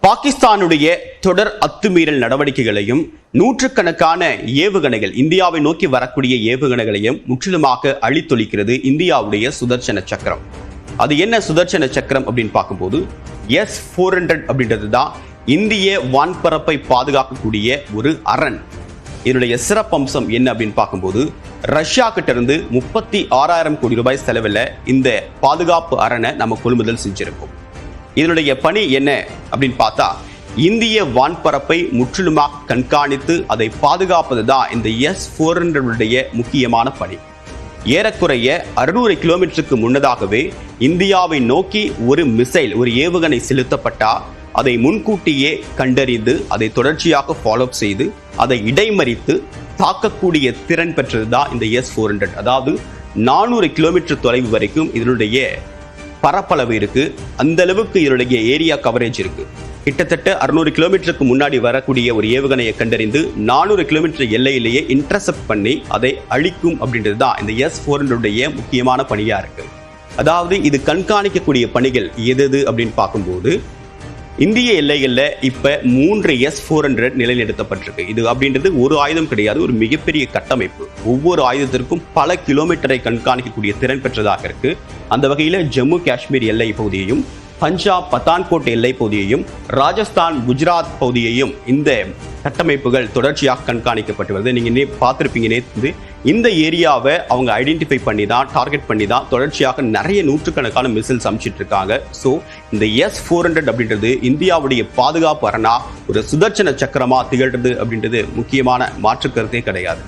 பாகிஸ்தானுடைய தொடர் அத்துமீறல் நடவடிக்கைகளையும் நூற்றுக்கணக்கான ஏவுகணைகள் இந்தியாவை நோக்கி வரக்கூடிய ஏவுகணைகளையும் முற்றிலுமாக அழித்தொழிக்கிறது இந்தியாவுடைய சுதர்சன சக்கரம். அது என்ன சுதர்சன சக்கரம் அப்படின்னு பார்க்கும்போது S-400 அப்படின்றது தான் இந்திய வான்பரப்பை பாதுகாக்கக்கூடிய ஒரு அரண். இதனுடைய சிறப்பம்சம் என்ன அப்படின்னு பார்க்கும்போது ரஷ்யா கிட்ட இருந்து 36,000 கோடி ரூபாய் செலவில் இந்த பாதுகாப்பு அரணை நம்ம கொள்முதல் செஞ்சிருக்கோம். இதனுடைய பணி என்ன அப்படின்னு பார்த்தா இந்திய வான்பரப்பை முற்றிலுமாக கண்காணித்து அதை பாதுகாப்பது தான் இந்த S-400 முக்கியமான பணி. ஏறக்குறைய 600 கிலோமீட்டருக்கு முன்னதாகவே இந்தியாவை நோக்கி ஒரு மிசைல், ஒரு ஏவுகணை செலுத்தப்பட்டா அதை முன்கூட்டியே கண்டறிந்து அதை தொடர்ச்சியாக ஃபாலோ செய்து அதை இடைமறித்து தாக்கக்கூடிய திறன் பெற்றது தான் இந்த S-400. அதாவது 400 கிலோமீட்டர் தொலைவு வரைக்கும் இதனுடைய பரப்பளவு இருக்கு. அந்த அளவுக்கு இதனுடைய ஏரியா கவரேஜ் இருக்கு. கிட்டத்தட்ட 600 கிலோமீட்டருக்கு முன்னாடி வரக்கூடிய ஒரு ஏவுகணையை கண்டறிந்து 400 கிலோமீட்டர் எல்லையிலேயே இன்டர்செப்ட் பண்ணி அதை அழிக்கும் அப்படின்றது தான் இந்த S-400 முக்கியமான பணியா இருக்கு. அதாவது இது கண்காணிக்கக்கூடிய பணிகள் எது அப்படின்னு பார்க்கும்போது இந்திய எல்லைகளில் இப்ப 3 S-400 நிலைநிறுத்தப்பட்டிருக்கு. இது அப்படின்றது ஒரு ஆயுதம் கிடையாது, ஒரு மிகப்பெரிய கட்டமைப்பு. ஒவ்வொரு ஆயுதத்திற்கும் பல கிலோமீட்டரை கண்காணிக்கக்கூடிய திறன் பெற்றதாக இருக்கு. அந்த வகையில் ஜம்மு காஷ்மீர் எல்லை பகுதியையும், பஞ்சாப் பத்தான்கோட் எல்லை பகுதியையும், ராஜஸ்தான் குஜராத் பகுதியையும் இந்த கட்டமைப்புகள் தொடர்ச்சியாக கண்காணிக்கப்பட்டு வருது. நீங்க பார்த்துருப்பீங்க, நேற்று இந்த ஏரியாவை அவங்க ஐடென்டிஃபை பண்ணி தான், டார்கெட் பண்ணி தான் தொடர்ச்சியாக நிறைய நூற்றுக்கணக்கான மிசைல்ஸ் அமைச்சிட்டு இருக்காங்க. ஸோ இந்த S-400 அப்படின்றது இந்தியாவுடைய பாதுகாப்பு அரணா ஒரு சுதர்சன சக்கரமா திகழ்றது அப்படின்றது முக்கியமான மாற்று கருத்தே கிடையாது.